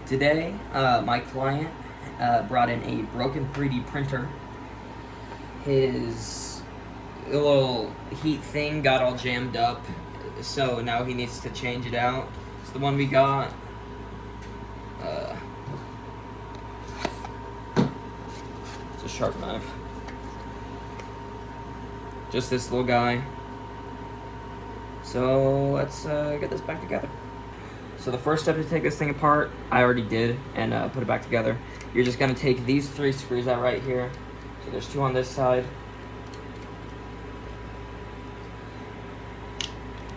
Today, my client brought in a broken 3D printer. His little heat thing got all jammed up, so now he needs to change it out. It's the one we got. It's a sharp knife. Just this little guy. So let's get this back together. So the first step to take this thing apart, I already did, and put it back together. You're just gonna take these 3 screws out right here. So there's 2 on this side.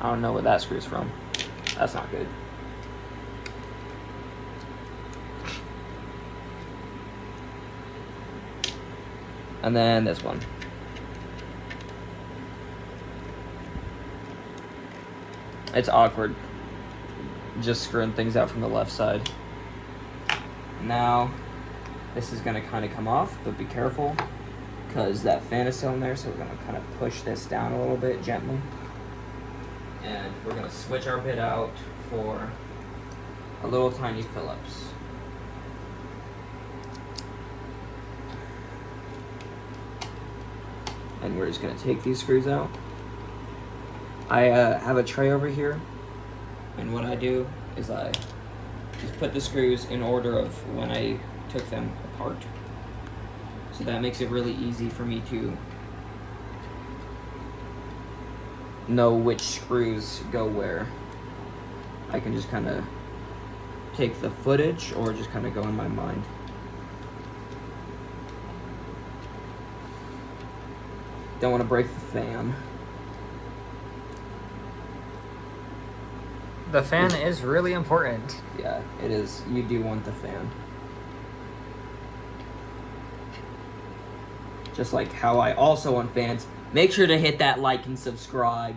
I don't know where that screw's from. That's not good. And then this one. It's awkward just screwing things out from the left side. Now, this is gonna kind of come off, but be careful because that fan is still in there, so we're gonna kind of push this down a little bit gently. And we're gonna switch our bit out for a little tiny Phillips. And we're just gonna take these screws out. I have a tray over here, and what I do is I just put the screws in order of when I took them apart. So that makes it really easy for me to know which screws go where. I can just kind of take the footage or just kind of go in my mind. Don't want to break the fan. The fan is really important. Yeah, it is. You do want the fan. Just like how I also want fans. Make sure to hit that like and subscribe.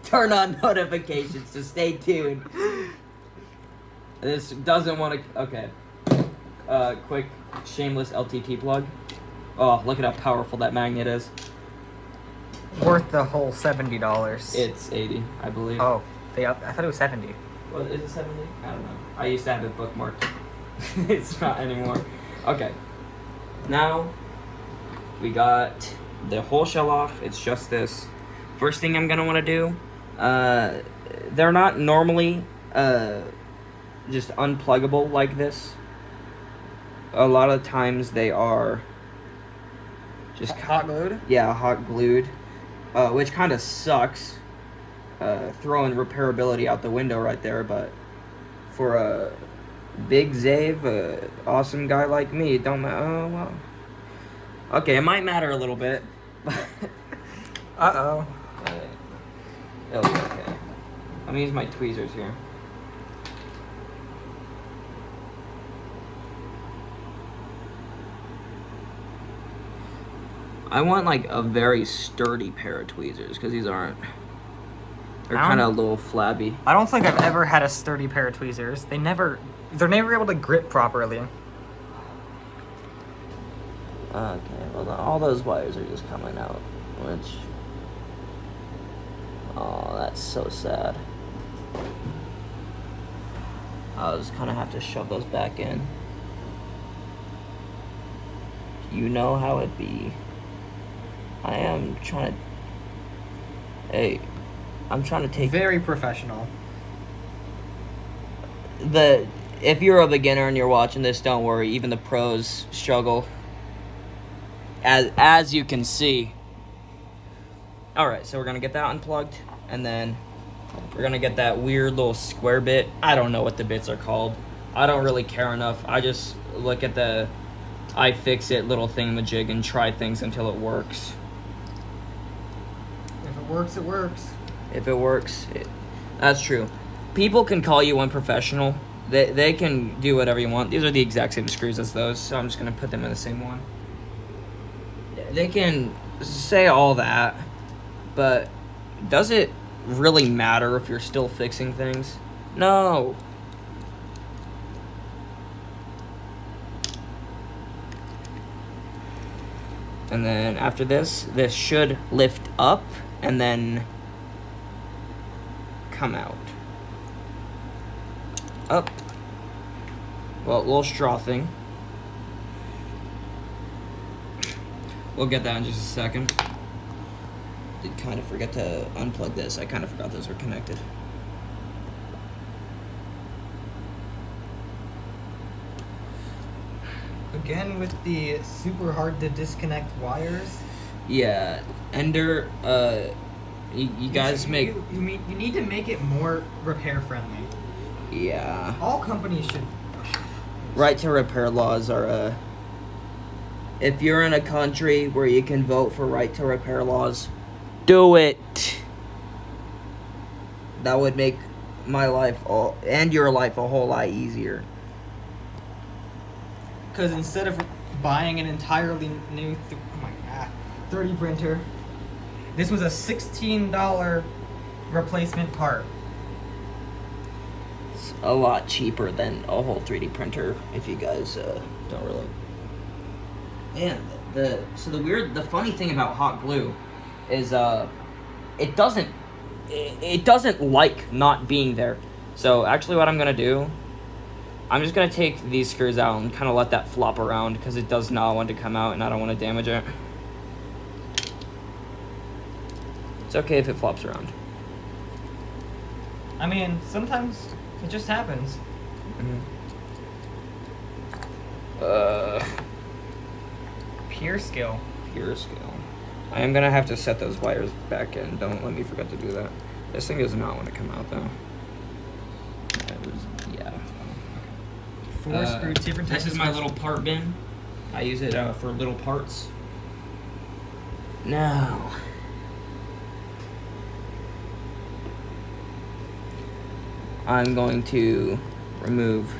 Turn on notifications to stay tuned. This doesn't want to... Okay. Quick, shameless LTT plug. Oh, look at how powerful that magnet is. Worth the whole $70. It's 80, I believe. Oh, I thought it was 70. Well, is it 70? I don't know. I used to have it bookmarked. It's not anymore. Okay. Now, we got the whole shell off. It's just this. First thing I'm going to want to do, they're not normally just unpluggable like this. A lot of times they are just... Hot glued? Yeah, hot glued. Which kind of sucks. Throwing repairability out the window right there, but for a big Zave, a awesome guy like me, it don't matter. Oh, well. Okay, it might matter a little bit. Uh-oh. It'll be okay. Let me use my tweezers here. I want like a very sturdy pair of tweezers because these aren't. They're kind of a little flabby. I don't think I've ever had a sturdy pair of tweezers. They're never able to grip properly. Okay, well all those wires are just coming out, which... Oh, that's so sad. I'll just kind of have to shove those back in. You know how it be. I am trying to... Hey, I'm trying to take... Very professional. If you're a beginner and you're watching this, don't worry. Even the pros struggle. As you can see. Alright, so we're going to get that unplugged. And then we're going to get that weird little square bit. I don't know what the bits are called. I don't really care enough. I just look at the iFixit little thingamajig and try things until it works. If it works, it works. If it works, that's true. People can call you unprofessional. They can do whatever you want. These are the exact same screws as those, so I'm just going to put them in the same one. They can say all that, but does it really matter if you're still fixing things? No. And then after this should lift up and then come out. Up Well, a little straw thing. We'll get that in just a second. Did kind of forget to unplug this. I kind of forgot those were connected. Again with the super hard to disconnect wires. Yeah, Ender, you guys make... You need to make it more repair friendly. Yeah. All companies should... Right to repair laws are, if you're in a country where you can vote for right to repair laws, do it. That would make my life and your life a whole lot easier. Because instead of buying an entirely new 30 printer, this was a $16 replacement part. It's a lot cheaper than a whole 3D printer, if you guys don't really. And the funny thing about hot glue is it doesn't like not being there. So actually what I'm gonna do, I'm just gonna take these screws out and kind of let that flop around because it does not want to come out and I don't want to damage it. It's okay if it flops around. I mean, sometimes it just happens. Pure skill. Pure skill. I am gonna have to set those wires back in. Don't let me forget to do that. This thing does not want to come out though. Yeah. 4 screws, different types. This is my little part bin. I use it for little parts. Now, I'm going to remove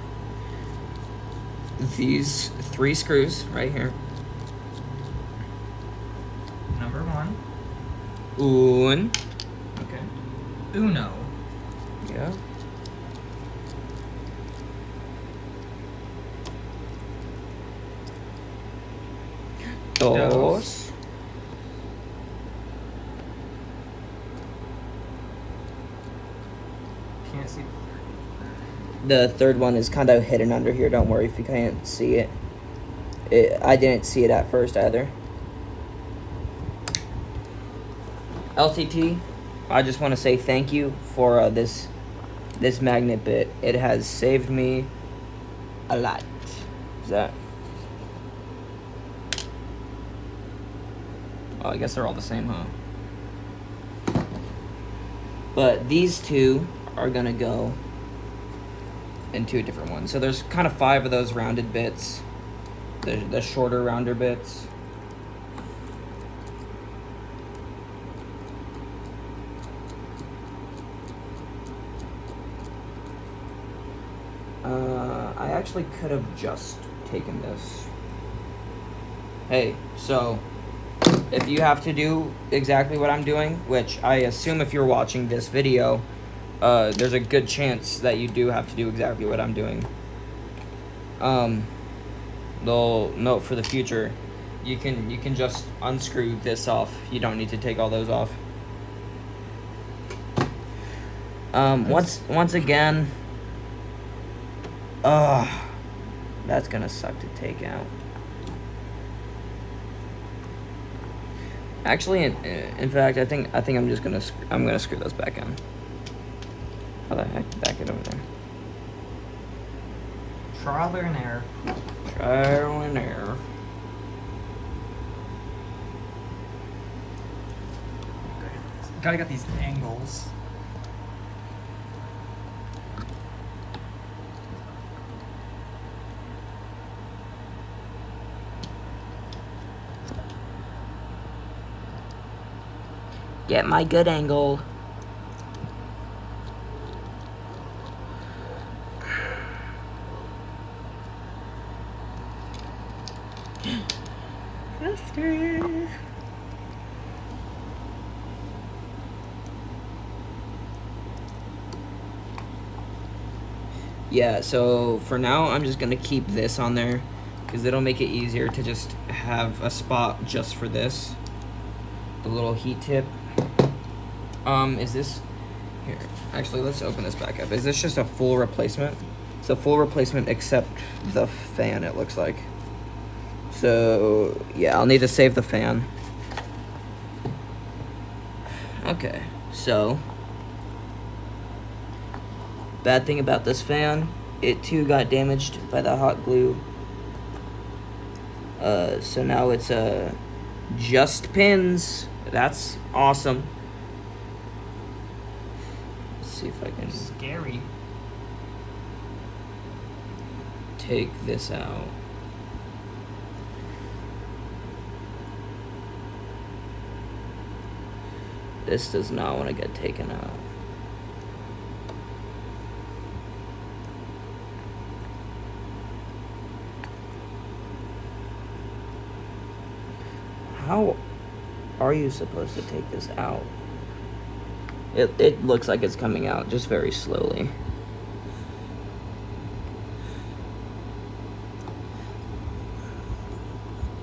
these 3 screws right here. Number 1. Un. Okay. Uno. Yeah. Dos. Can't see. The third one is kind of hidden under here. Don't worry if you can't see it. I didn't see it at first either. LTT, I just want to say thank you for this magnet bit. It has saved me a lot. Is that? Oh, I guess they're all the same, huh? But these 2 are gonna go into a different one. So there's kind of 5 of those rounded bits. The shorter rounder bits. I actually could have just taken this. Hey, so if you have to do exactly what I'm doing, which I assume if you're watching this video, there's a good chance that you do have to do exactly what I'm doing. They'll note for the future, you can just unscrew this off. You don't need to take all those off. Once again, that's gonna suck to take out. Actually, in fact, I think I'm just gonna screw those back in. How the heck? Back it over there. Trial and error. Trial and error. Gotta get these angles. Get my good angle. Sister. Yeah, so for now I'm just gonna keep this on there because it'll make it easier to just have a spot just for this. The little heat tip. Is this here? Actually, let's open this back up. Is this just a full replacement? It's a full replacement except the fan, it looks like. So, yeah, I'll need to save the fan. Okay, so bad thing about this fan, it too got damaged by the hot glue. So now it's just pins. That's awesome. Let's see if I can Scary. take this out. This does not want to get taken out. How are you supposed to take this out? It looks like it's coming out just very slowly.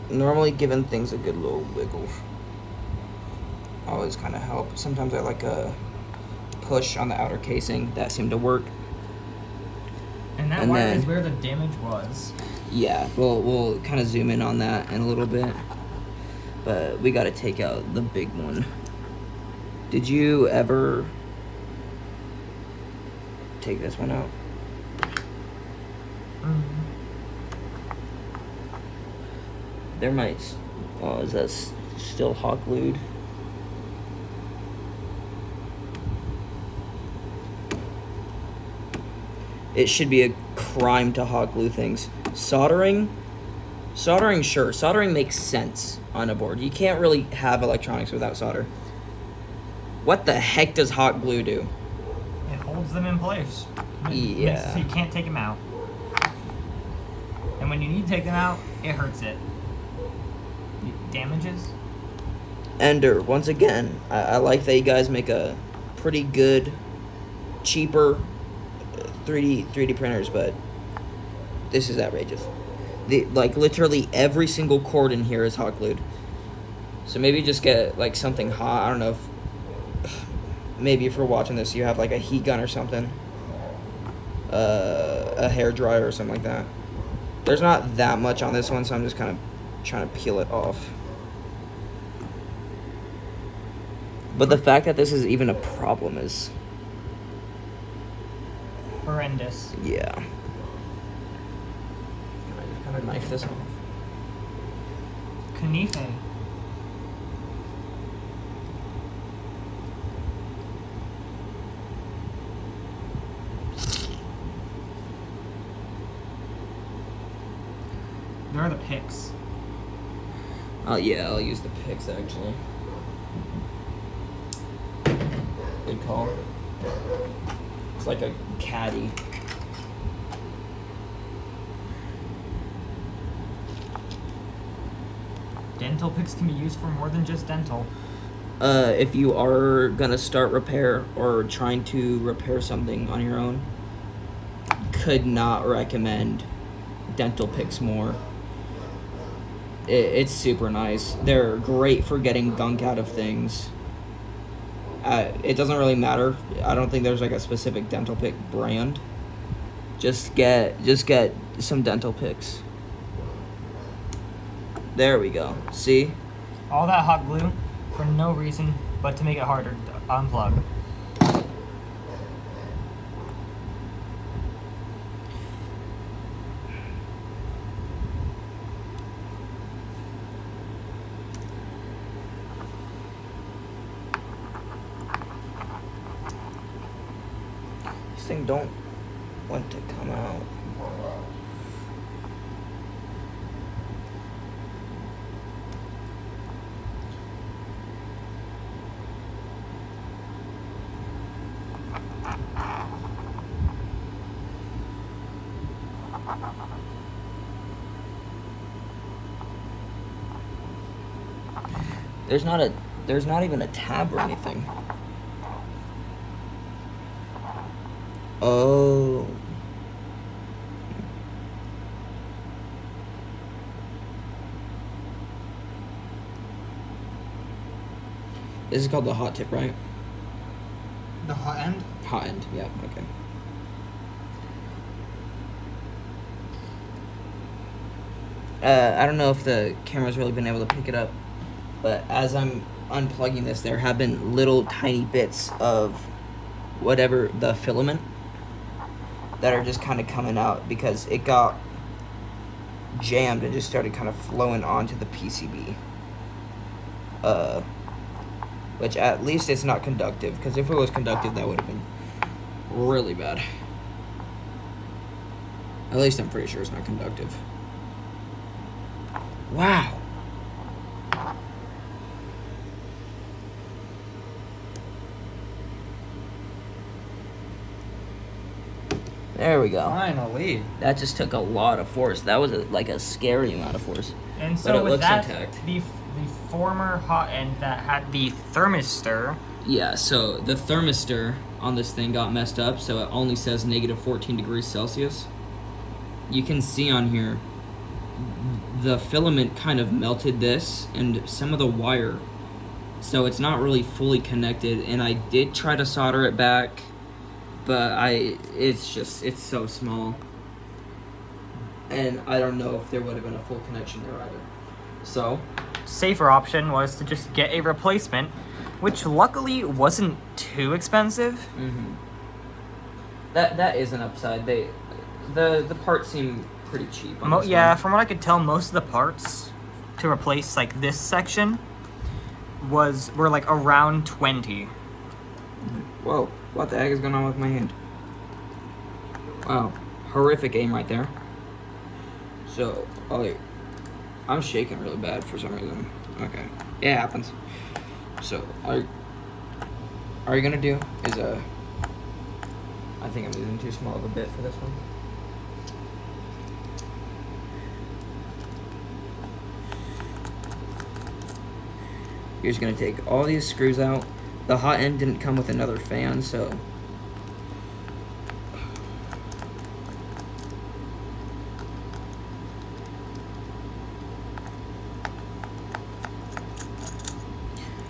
Normally giving things a good little wiggle always kind of help. Sometimes I like a push on the outer casing. That seemed to work. And that wire is where the damage was. Yeah, we'll kind of zoom in on that in a little bit. But we got to take out the big one. Did you ever take this one out? Mm-hmm. There might... Oh, is that still hot glued? It should be a crime to hot glue things. Soldering, sure. Soldering makes sense on a board. You can't really have electronics without solder. What the heck does hot glue do? It holds them in place. Yeah. So you can't take them out. And when you need to take them out, it hurts it. It damages. Ender, once again, I like that you guys make a pretty good, cheaper 3D printers, but this is outrageous. Like literally every single cord in here is hot glued. So maybe just get like something hot. I don't know if maybe if you're watching this, you have like a heat gun or something, a hair dryer or something like that. There's not that much on this one, so I'm just kind of trying to peel it off. But the fact that this is even a problem is horrendous. Yeah. Kind of knife this off. Knife. There are the picks. Oh yeah, I'll use the picks actually. Good call. It's like a caddy. Dental picks can be used for more than just dental. If you are gonna start repair or trying to repair something on your own, could not recommend dental picks more. It's super nice. They're great for getting gunk out of things. It doesn't really matter. I don't think there's like a specific dental pick brand. Just get some dental picks. There we go. See? All that hot glue for no reason but to make it harder to unplug. This thing don't want to come out. There's not even a tab or anything. Oh. This is called the hot tip, right? The hot end? Hot end, yeah, okay. I don't know if the camera's really been able to pick it up, but as I'm unplugging this, there have been little tiny bits of whatever the filament that are just kind of coming out because it got jammed and just started kind of flowing onto the PCB. Which at least it's not conductive, because if it was conductive, that would have been really bad. At least I'm pretty sure it's not conductive. Wow. There we go. Finally. That just took a lot of force. That was like a scary amount of force. And But so it with looks that, intact. the former hot end that had the thermistor. Yeah, so the thermistor on this thing got messed up, so it only says negative 14 degrees Celsius. You can see on here, the filament kind of melted this and some of the wire, so it's not really fully connected, and I did try to solder it back, but it's so small, and I don't know if there would have been a full connection there either. So Safer option was to just get a replacement, which luckily wasn't too expensive. that is an upside. The parts seem pretty cheap on this Yeah, one. from what I could tell, most of the parts to replace like this section were like around 20. Whoa, what the heck is going on with my hand? Wow, horrific aim right there. So, I'm shaking really bad for some reason. Okay, it happens. So, all you're gonna do is, I think I'm using too small of a bit for this one. You're just gonna take all these screws out. The hot end didn't come with another fan, so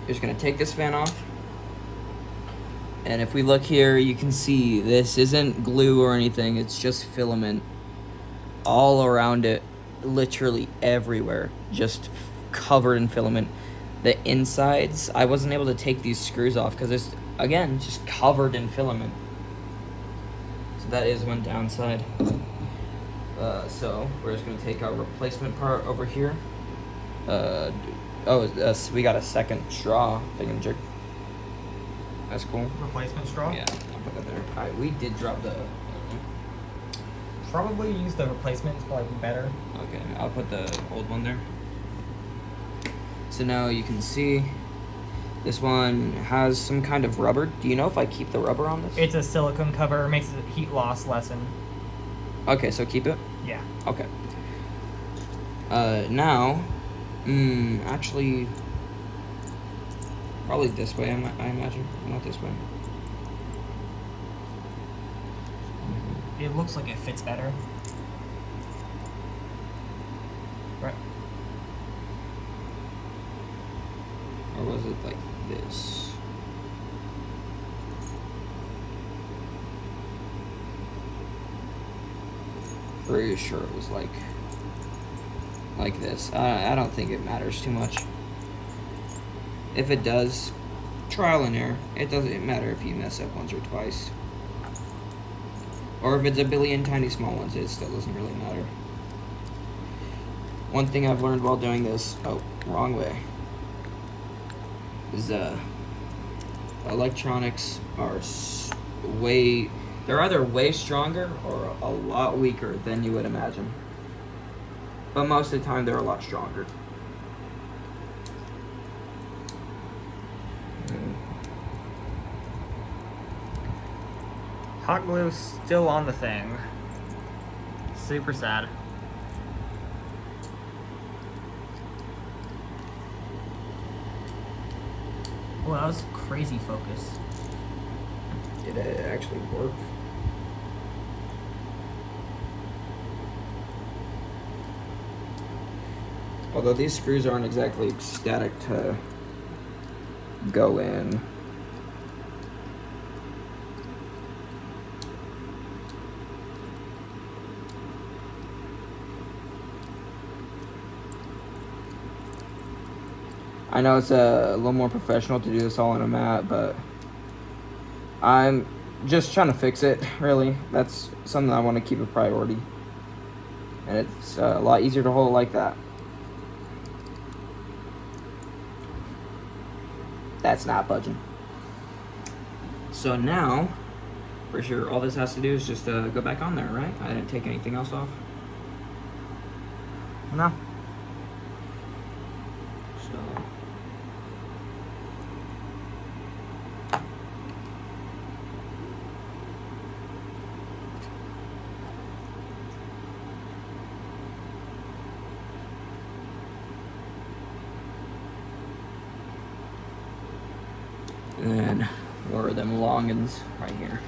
you're just gonna take this fan off. And if we look here, you can see this isn't glue or anything, it's just filament all around it, literally everywhere, just covered in filament. The insides, I wasn't able to take these screws off because it's, again, just covered in filament. So that is one downside. So we're just going to take our replacement part over here. So we got a second straw thingamajig. That's cool. Replacement straw? Yeah, I'll put that there. Alright, we did drop the... Probably use the replacement, it's probably better. Okay, I'll put the old one there. So now you can see this one has some kind of rubber. Do you know if I keep the rubber on this? It's a silicone cover, makes the heat loss lessen. Okay, so keep it? Yeah. Okay. Now, actually, probably this way, I imagine. Not this way. It looks like it fits better. Right. Or was it like this? Pretty sure it was like this. I don't think it matters too much. If it does, trial and error. It doesn't matter if you mess up once or twice. Or if it's a billion tiny small ones, it still doesn't really matter. One thing I've learned while doing this, wrong way, is electronics are they're either way stronger or a lot weaker than you would imagine. But most of the time, they're a lot stronger. Hot glue still on the thing. Super sad. Oh, that was crazy focus. Did it actually work? Although these screws aren't exactly static to go in. I know it's a little more professional to do this all on a mat, but I'm just trying to fix it, really. That's something I want to keep a priority. And it's a lot easier to hold like that. That's not budging. So now, for sure, all this has to do is just go back on there, right? I didn't take anything else off. No. So. And then, where are them longins? Right here.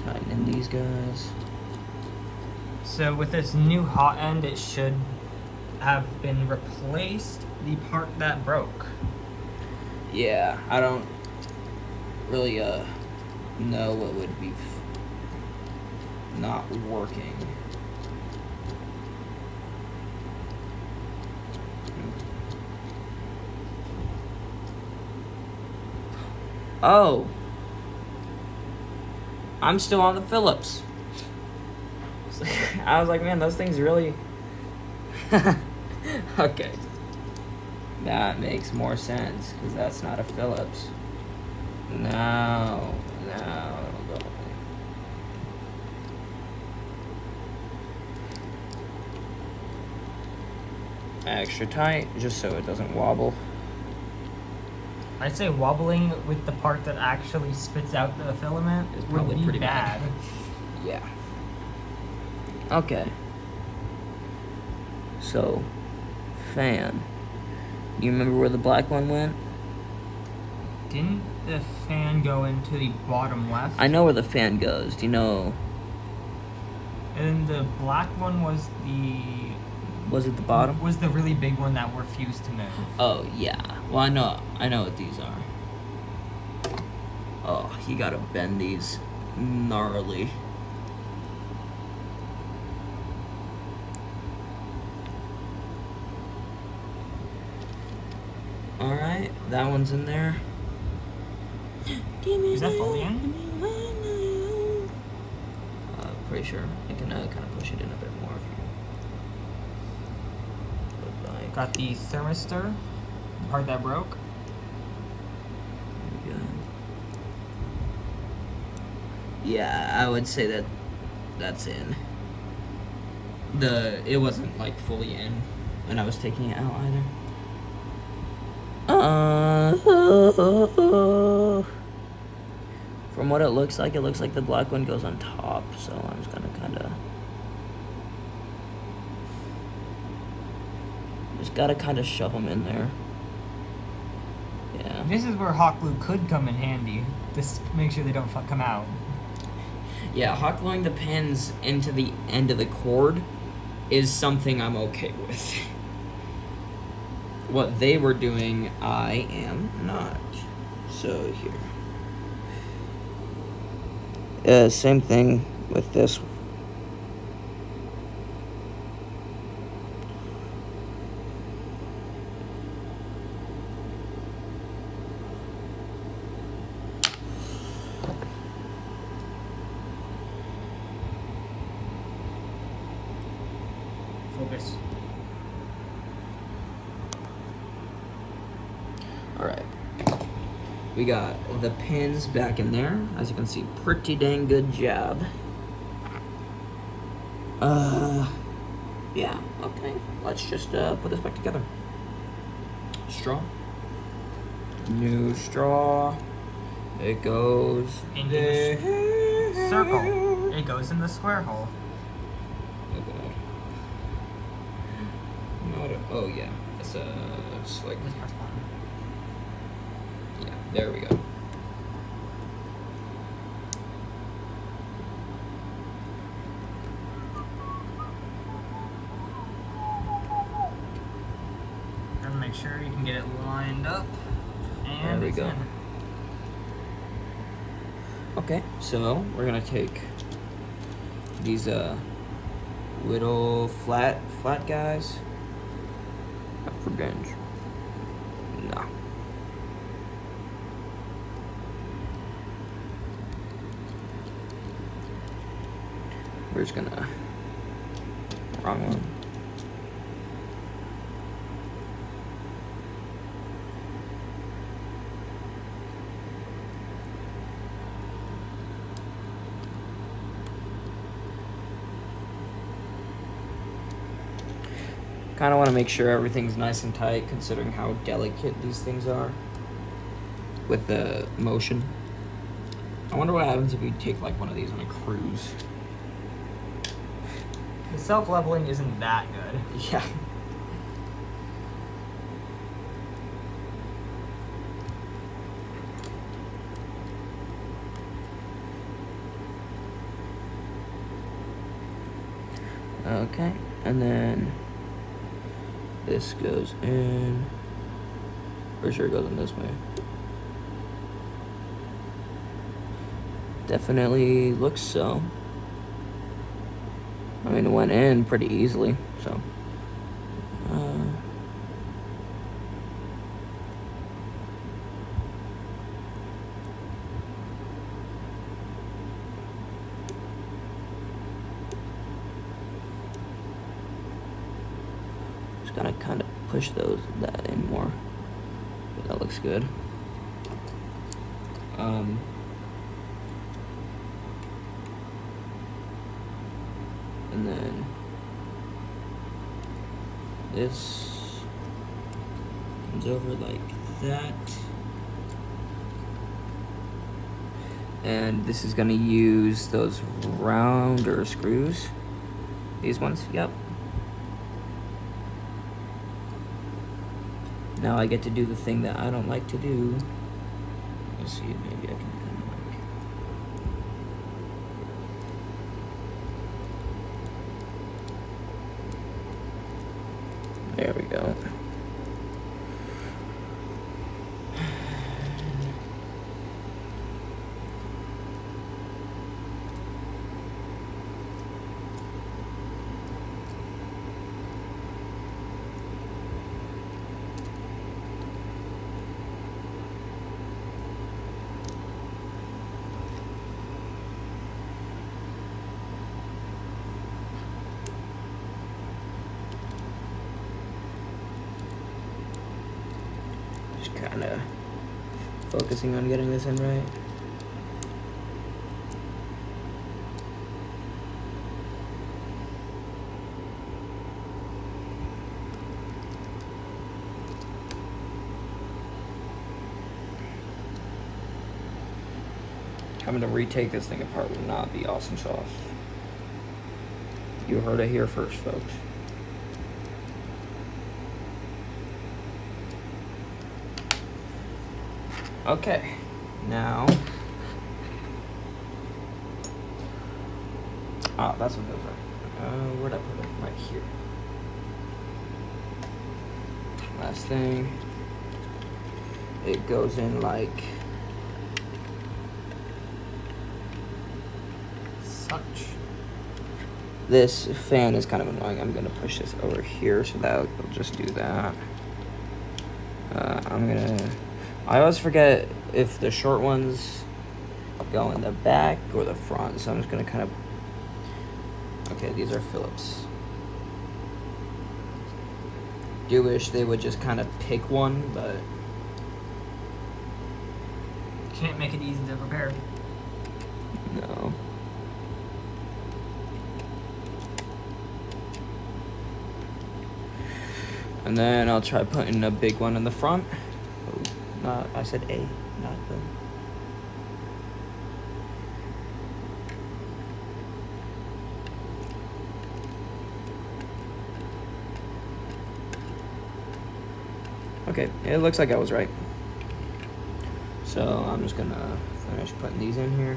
Tighten in these guys. So with this new hot end, it should have been replaced the part that broke. Yeah, I don't really know what would be not working. Oh, I'm still on the Phillips. I was like, man, those things really. Okay. That makes more sense, because that's not a Phillips. No. Extra tight, just so it doesn't wobble. I'd say wobbling with the part that actually spits out the filament Is would probably be pretty bad. Yeah. Okay. So, fan. You remember where the black one went? Didn't the fan go into the bottom left? I know where the fan goes. Do you know? And the black one was the... Was it the bottom? Was the really big one that refused to move. Oh, yeah. Well, I know what these are. Oh, you gotta bend these gnarly. Alright, that one's in there. Is that fully in? Pretty sure. I can kind of push it in a bit more if you would like. Got the thermistor, the part that broke. There we go. Yeah, I would say that that's in. It wasn't like fully in when I was taking it out either. From what it looks like the black one goes on top, so I'm just gonna kind of shove them in there. Yeah. This is where hot glue could come in handy. Just make sure they don't come out. Yeah, hot gluing the pins into the end of the cord is something I'm okay with. What they were doing, I am not. So here. Same thing with this. Focus. Alright. We got the pins back in there. As you can see, pretty dang good job. Yeah, okay. Let's just put this back together. Straw. New straw. It goes into the circle. It goes in the square hole. Oh yeah, it's just like This part's bottom. yeah. There we go. And make sure you can get it lined up. And There we it's go. in. Okay, so we're gonna take these little flat guys. Up for binge. No. We're just gonna wrong one. Kind of want to make sure everything's nice and tight, considering how delicate these things are with the motion. I wonder what happens if you take like one of these on a cruise. The self-leveling isn't that good. Yeah. Okay, and then this goes in. Pretty sure it goes in this way. Definitely looks so. I mean, it went in pretty easily, so. Just gotta kind of push that in more. But that looks good. And then this comes over like that. And this is gonna use those rounder screws. These ones, yep. Now I get to do the thing that I don't like to do. Let's see, maybe I can kind of like. There we go. Just kind of focusing on getting this in right. Having to retake this thing apart would not be awesome sauce. You heard it here first, folks. Okay, now. Ah, that's what those are. Where'd I put it? Right here. Last thing. It goes in like Such. this. Fan is kind of annoying. I'm gonna push this over here so that it'll just do that. I always forget if the short ones go in the back or the front, so I'm just gonna kind of. Okay, these are Phillips. Do wish they would just kind of pick one, but Can't make it easy to repair. no. And then I'll try putting a big one in the front. Oh, I said A, not the. Okay, it looks like I was right. So I'm just gonna finish putting these in here.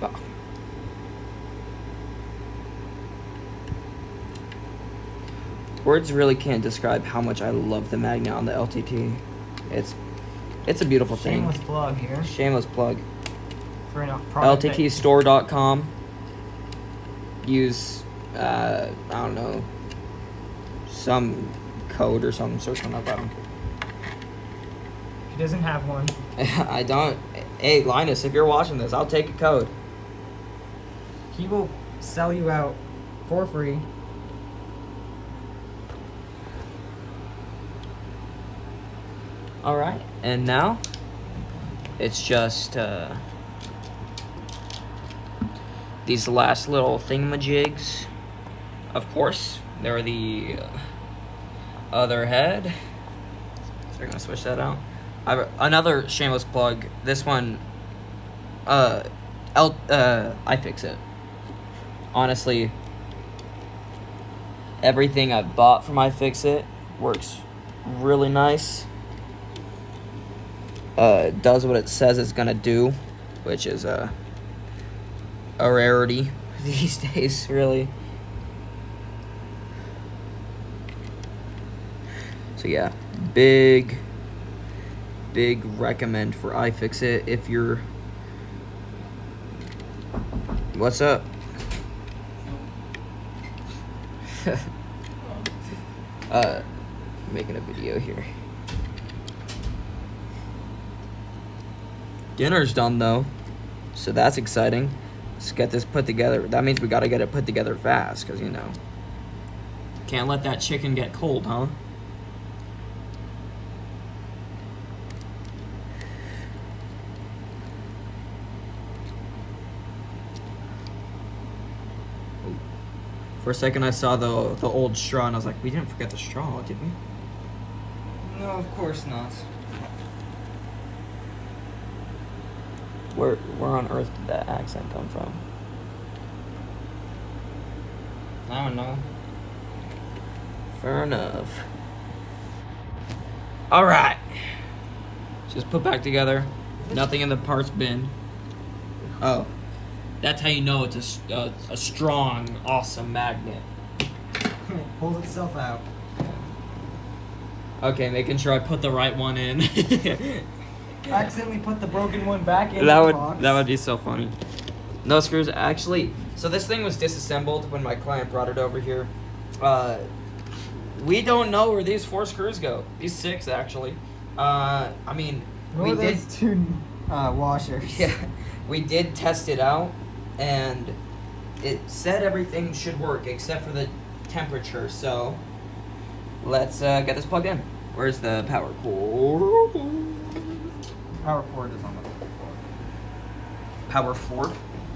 Oh. Words really can't describe how much I love the magnet on the LTT. It's a beautiful thing. Shameless plug here. Shameless plug. For an product LTTstore.com. Use I don't know, some code or something. Search one up. I don't care. He doesn't have one. I don't. Hey, Linus, if you're watching this, I'll take a code. He will sell you out for free. All right, and now it's just these last little thingamajigs. Of course, they're the other head. So we're gonna switch that out. Another shameless plug. This one, iFixit. Honestly, everything I've bought from iFixit works really nice. Does what it says it's gonna do, which is a rarity these days, really. So yeah, big recommend for iFixit if you're. What's up? Making a video here. Dinner's done though, so that's exciting. Let's get this put together. That means we gotta get it put together fast, cause you know, can't let that chicken get cold, huh? For a second, I saw the old straw, and I was like, we didn't forget the straw, did we? No, of course not. Where on earth did that accent come from? I don't know. Fair enough. All right. Just put back together. Nothing in the parts bin. Oh. That's how you know it's a strong, awesome magnet. It pulls itself out. Okay, making sure I put the right one in. Accidentally put the broken one back in that the would box. that would be so funny. No screws. Actually, so this thing was disassembled when my client brought it over here. We don't know where these 4 screws go. These 6 actually. I mean, Where we are did. those 2 washers? Yeah, we did test it out, and it said everything should work except for the temperature. So let's get this plugged in. Where's the power cord? Power cord is on the floor. Power floor,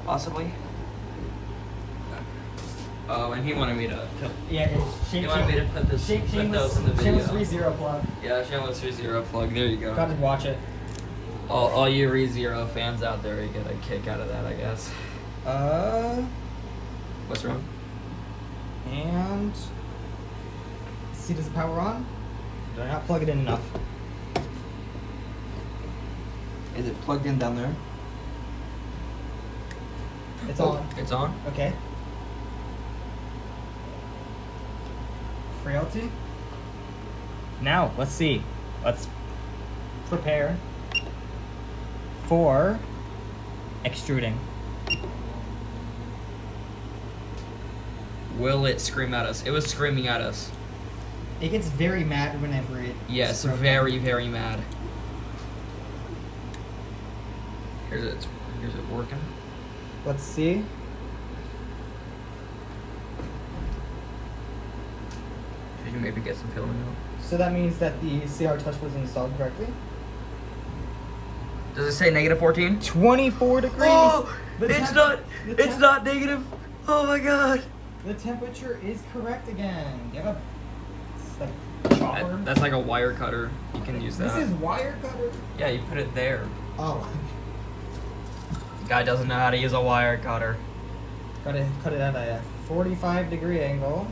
possibly. Oh, and he wanted me to. Yeah, it's He wanted me to put this. Put those in the video. Shameless 3-0 plug. Yeah, shameless 3-0 plug. There you go. Got to watch it. All you ReZero fans out there, you get a kick out of that, I guess. What's wrong? And see, does the power on? Did I not plug it in enough? Is it plugged in down there? It's on. It's on? Okay. Frailty. Now, let's see. Let's prepare for extruding. Will it scream at us? It was screaming at us. It gets very mad whenever it. Yes, very, very mad. Here's it working. Let's see. Should you maybe get some filling out? So that means that the CR Touch was installed correctly. Does it say negative 14? 24 degrees. Oh, The it's temp- not. the It's temp- not negative. Oh my god. The temperature is correct again. You have a it's like chopper. That's like a wire cutter. You can use that. This is wire cutter. Yeah, you put it there. Oh. Guy doesn't know how to use a wire cutter. Gotta cut it at a 45-degree angle.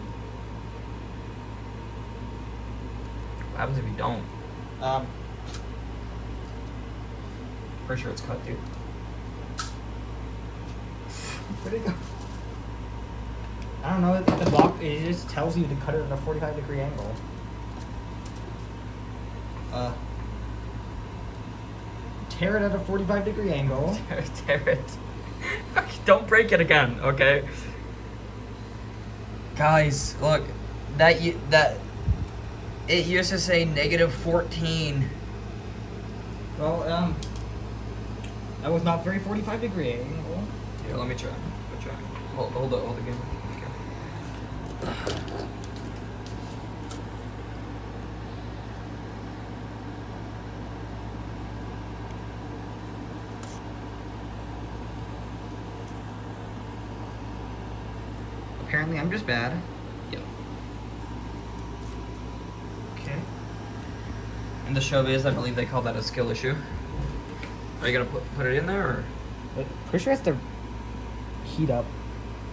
What happens if you don't? Um, Pretty sure it's cut, dude. where'd it go? I don't know. The block it just tells you to cut it at a 45-degree angle. Tear it at a 45-degree angle. Tear it. Don't break it again, okay? Guys, look. It used to say negative 14. Well, that was not very 45-degree angle. Here, let me try. Hold it again. Okay. Apparently, I'm just bad. Yep. Okay. And the show is, I believe they call that a skill issue. Are you gonna put it in there, or? But pretty sure it has to heat up.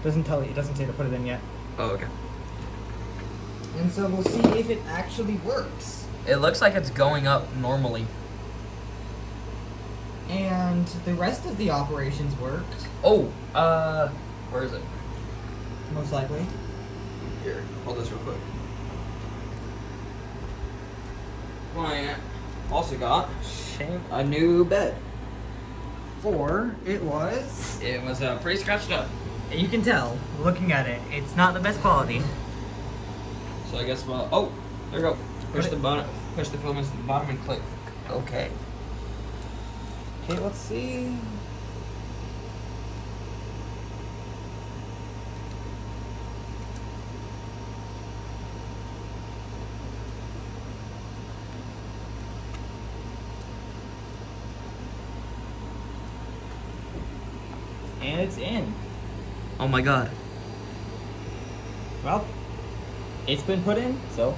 Doesn't tell you. It doesn't say to put it in yet. Oh, okay. And so we'll see if it actually works. It looks like it's going up normally. And the rest of the operations worked, Oh, where is it? most likely. Here, hold this real quick. Client also got a new bed. It was. It was pretty scratched up. You can tell, looking at it, it's not the best quality. So I guess oh, there you go. Push Put the it- button, push the filaments to the bottom and click. Okay. Okay, let's see. And it's in. Oh my god. Well, it's been put in, so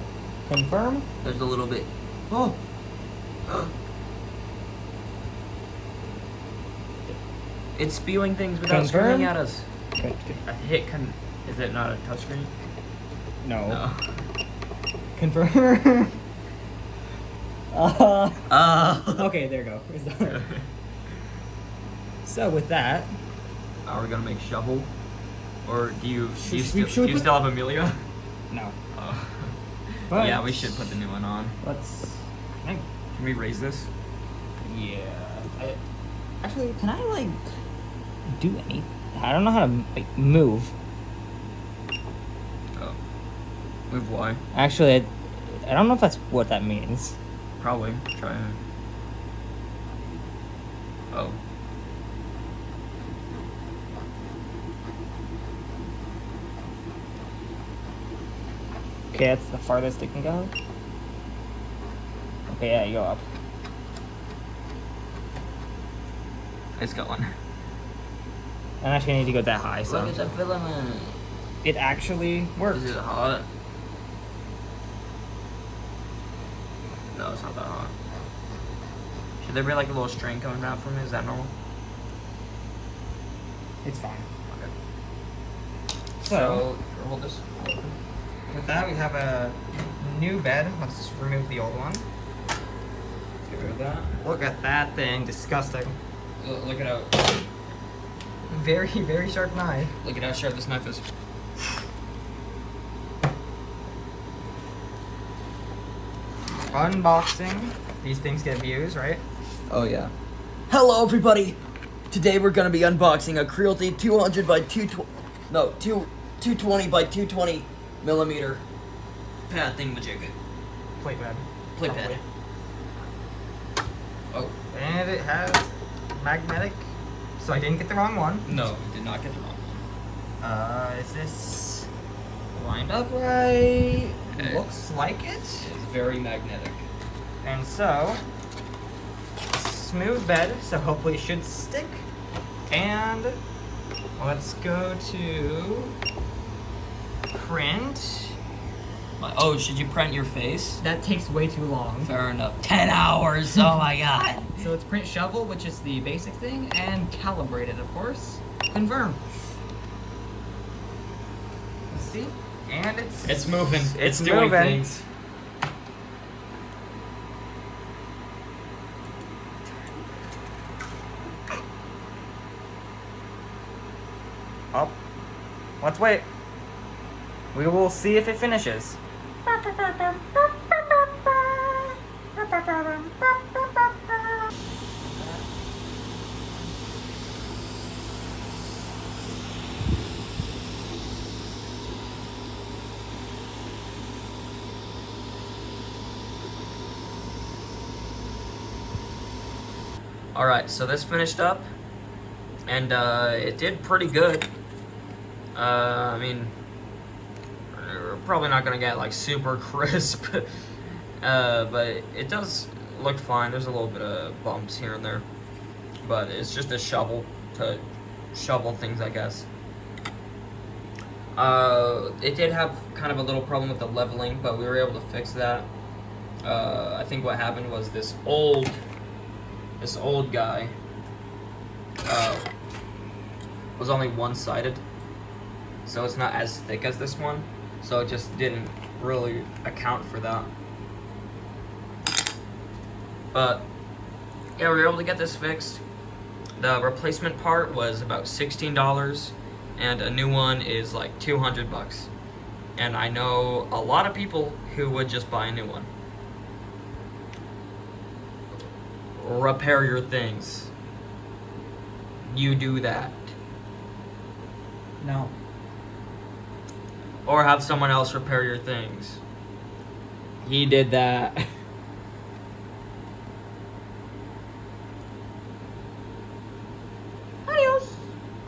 confirm. There's a little bit. Oh. It's spewing things without Confirm? screaming at us. Is it not a touchscreen? No. No. Confirm. Oh. Okay, there you go. It's done. So with that, Are we gonna make shovel? Or do you Should we put- still have Amelia? no. Oh. But Yeah, we should put the new one on. Let's. Can we raise this? Yeah. Actually, can I like do any? I don't know how to like move. Oh. Move Y. Actually, I don't know if that's what that means. Probably. Try it. Oh. Okay, that's the farthest it can go. Okay, yeah, you go up. It's got one. And actually, I need to go that high, so Look at the filament. it actually works. Is it hot? No, it's not that hot. Should there be like a little string coming out from it? Is that normal? It's fine. Okay. So, hold this. with that, we have a new bed. Let's just remove the old one. Get rid of that. Look at that thing. Disgusting. Look at how Very, very sharp knife. look at how sharp this knife is. Unboxing. These things get views, right? Oh yeah. Hello everybody. Today we're gonna be unboxing a Creality 200 by 220 by 220 millimeter pad thingamajig. Plate bed. Plate pad. Oh. And it has magnetic. So I didn't get the wrong one. No, you did not get the wrong one. Is this lined up right? Okay. Looks like it. It's very magnetic. And so, smooth bed, so hopefully it should stick. And let's go to print. Oh, should you print your face? That takes way too long. Fair enough. 10 hours. Oh my god. So it's print shovel, which is the basic thing, and calibrated, of course. Confirm. Let's see. And It's moving. It's doing moving. things. Up. Let's wait. We will see if it finishes. Alright, so this finished up, and it did pretty good. I mean, we're probably not gonna get like super crisp, but it does look fine. There's a little bit of bumps here and there, but it's just a shovel to shovel things, I guess. It did have kind of a little problem with the leveling, but we were able to fix that. I think what happened was this old guy was only one-sided, so it's not as thick as this one, so it just didn't really account for that. But yeah, we were able to get this fixed. The replacement part was about $16, and a new one is like $200. And I know a lot of people who would just buy a new one. Repair your things. You do that. No. Or have someone else repair your things. He did that.